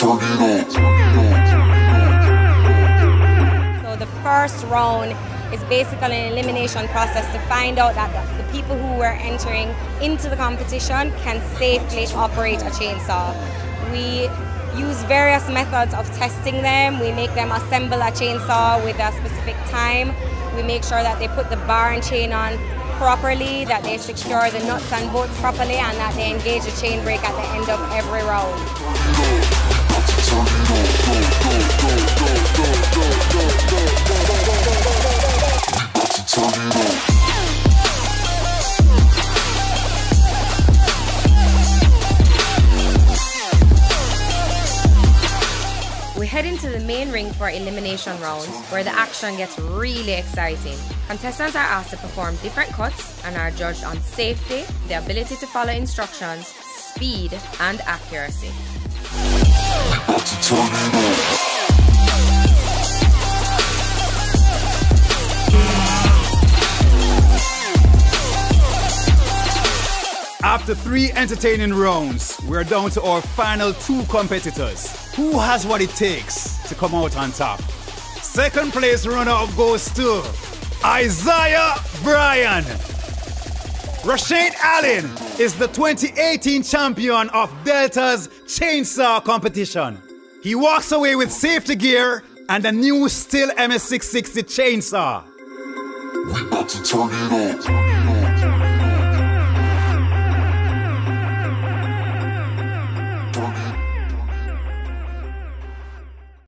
So the first round is basically an elimination process to find out that the people who were entering into the competition can safely operate a chainsaw. We use various methods of testing them. We make them assemble a chainsaw with a specific time. We make sure that they put the bar and chain on properly, that they secure the nuts and bolts properly, and that they engage the chain brake at the end of every round. We head into the main ring for elimination rounds, where the action gets really exciting. Contestants are asked to perform different cuts and are judged on safety, the ability to follow instructions, speed, and accuracy. After 3 entertaining rounds, we're down to our final 2 competitors. Who has what it takes to come out on top? Second place runner-up goes to Isaiah Bryan. Rashid Allen is the 2018 champion of Delta's Chainsaw Competition. He walks away with safety gear and a new Stihl MS660 chainsaw. We about to turn it up.